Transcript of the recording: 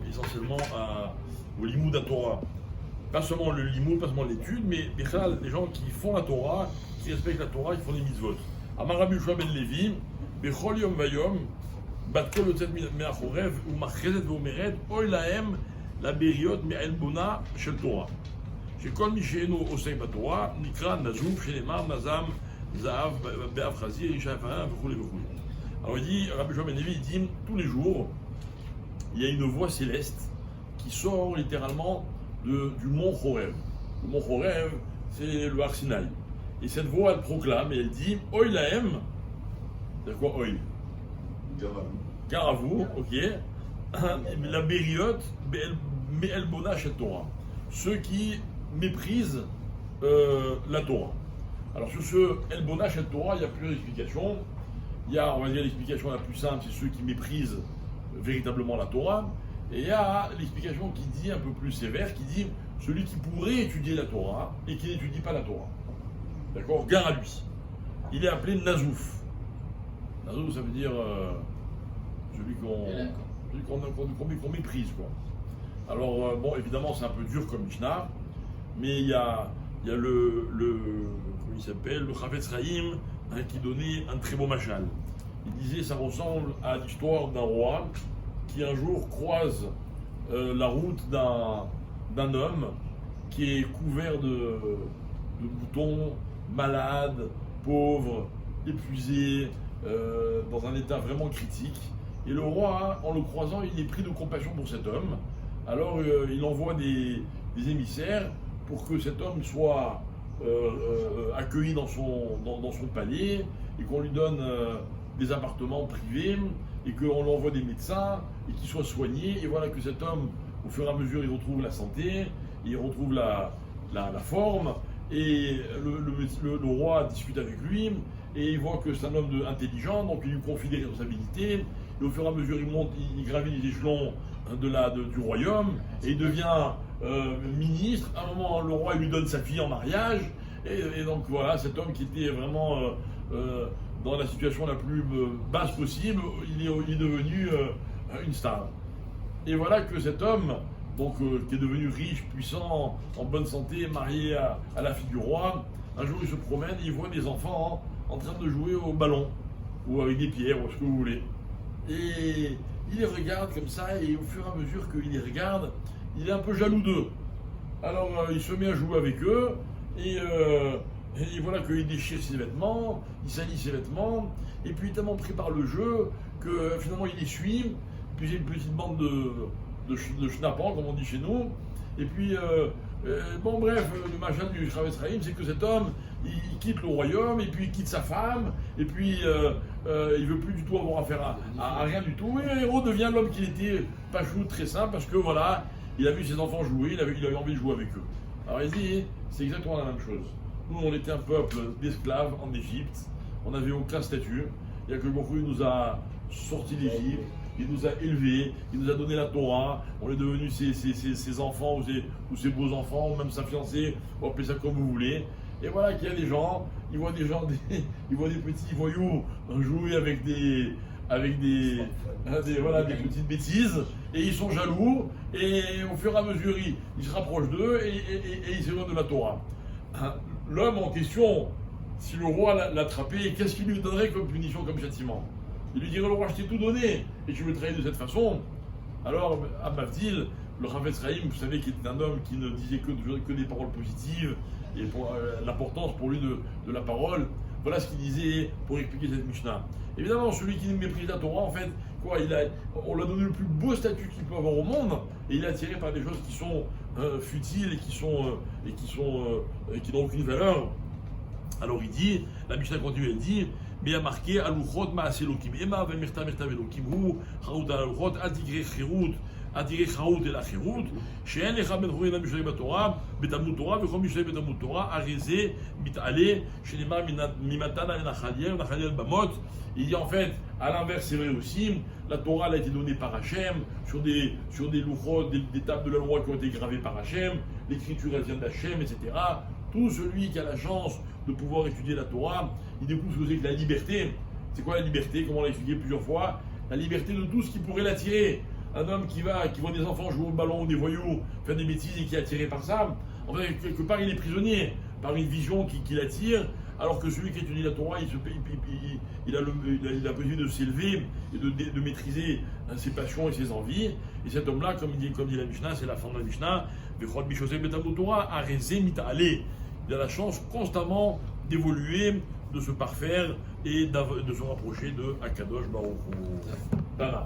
essentiellement au limoud à Torah. Pas seulement le limoud, pas seulement l'étude, mais les gens qui font la Torah, qui respectent la Torah, ils font les mitzvot. Amar Rabbi Yoshua ben Levi, Bechol Yom Vayom, Bat Kol Yotzet Me'achorev, Umachezet Ve'omeret, Oy Lahem, La Beriot Me'elbona Shel Torah. שכל מי שאינו עוסק בתורה נקרא נזוף שנאמר נזם זהב באף חזיר, אישה יפה וכו' וכו'. Alors il dit, Rabbi Yoshua ben Levi, il dit, tous les jours, il y a une voix céleste qui sort littéralement du mont Chorev. Le mont Chorev, c'est le Har Sinaï. Et cette voix, elle proclame et elle dit, Oy Lahem, c'est quoi Oy? Car à vous, ok. La Beriot Me'elbona Shel Torah. Ceux qui méprisent la Torah. Alors sur ce Elbona Shel Torah, il y a plusieurs explications. Il y a, on va dire, l'explication la plus simple, c'est ceux qui méprisent véritablement la Torah. Et il y a l'explication qui dit, un peu plus sévère, qui dit celui qui pourrait étudier la Torah et qui n'étudie pas la Torah. D'accord? Gare à lui. Il est appelé Nazouf. Nazouf, ça veut dire celui qu'on méprise, quoi. Alors, bon, évidemment, c'est un peu dur comme Mishnah, mais il y a comment il s'appelle, le Chavetz Chaim, qui donnait un très beau machal. Il disait, ça ressemble à l'histoire d'un roi qui un jour croise la route d'un homme qui est couvert de boutons, malade, pauvre, épuisé, dans un état vraiment critique. Et le roi, en le croisant, il est pris de compassion pour cet homme. Alors il envoie des émissaires pour que cet homme soit accueilli dans son palais et qu'on lui donne des appartements privés et qu'on lui envoie des médecins et qu'il soit soigné. Et voilà que cet homme, au fur et à mesure, il retrouve la santé, il retrouve la forme et le roi discute avec lui et il voit que c'est un homme intelligent, donc il lui confie des responsabilités. Et au fur et à mesure, il gravit les échelons du royaume et il devient ministre. À un moment, le roi lui donne sa fille en mariage et donc voilà, cet homme qui était vraiment dans la situation la plus basse possible, il est devenu une star. Et voilà que cet homme, donc, qui est devenu riche, puissant, en bonne santé, marié à la fille du roi, un jour il se promène et il voit des enfants en train de jouer au ballon ou avec des pierres ou ce que vous voulez. Et il les regarde comme ça, et au fur et à mesure qu'il les regarde, il est un peu jaloux d'eux. Alors il se met à jouer avec eux, et voilà qu'il déchire ses vêtements, il salit ses vêtements, et puis il est tellement pris par le jeu que finalement il les suit, puis il y a une petite bande de schnappants, comme on dit chez nous, et puis bon bref, le machin du Chavetz Chaim, c'est que cet homme, il quitte le royaume, et puis il quitte sa femme, et puis il veut plus du tout avoir affaire à rien du tout, et le héros devient l'homme qu'il était, pas chou, très simple, parce que voilà, il a vu ses enfants jouer, il avait envie de jouer avec eux. Alors il dit, c'est exactement la même chose. Nous, on était un peuple d'esclaves en Égypte, on n'avait aucun statut, il y a que beaucoup nous a sortis d'Égypte, il nous a élevés, il nous a donné la Torah, on est devenus ses enfants ou ses beaux-enfants, ou même sa fiancée, on appelle ça comme vous voulez. Et voilà qu'il y a des gens, ils voient des petits voyous jouer avec des petites bêtises, et ils sont jaloux, et au fur et à mesure, ils se rapprochent d'eux, et ils s'éloignent de la Torah. L'homme en question, si le roi l'attrapait, qu'est-ce qu'il lui donnerait comme punition, comme châtiment? Il lui dirait, le roi, je t'ai tout donné, et tu me trahis de cette façon. Alors, à Mavdil, le Chavetz Chaim, vous savez, qui était un homme qui ne disait que des paroles positives, et pour l'importance pour lui de la parole, voilà ce qu'il disait pour expliquer cette Mishnah. Évidemment, celui qui méprise la Torah, en fait, on lui a donné le plus beau statut qu'il peut avoir au monde, et il est attiré par des choses qui sont futiles et qui n'ont aucune valeur. Alors il dit, la Mishnah continue, elle dit, mais il y a marqué Aluchot Maaseh Elokim Ema Vemirta Mirta Elokim Hu Charut Aluchot Al Tigre Chirut Al Tigre Charut El Achirut She'en Lecha Ben Chorin Mishnah Batorah Betamut Torah Vechom Mishnah Betamut Torah Arizeh Mitale Shenema Mimatana Nachaliel Nachaliel Bamot. Il dit en fait, à l'inverse, c'est vrai aussi, la Torah elle a été donnée par Hachem sur des louchot, des tables de la loi qui ont été gravées par Hachem, l'écriture elle vient d'Hachem, etc. Tout celui qui a la chance de pouvoir étudier la Torah, il découvre ce que c'est que la liberté. C'est quoi la liberté? Comme on l'a expliqué plusieurs fois, la liberté de tout ce qui pourrait l'attirer. un homme qui voit des enfants jouer au ballon ou des voyous, faire des bêtises et qui est attiré par ça, en fait, quelque part, il est prisonnier par une vision qui l'attire, alors que celui qui étudie la Torah, il a la possibilité de s'élever et de maîtriser ses passions et ses envies. Et cet homme-là, comme dit la Mishnah, c'est la fin de la Mishnah, il a la chance constamment d'évoluer, de se parfaire et de se rapprocher de Akadosh Baruch Hu. Tana.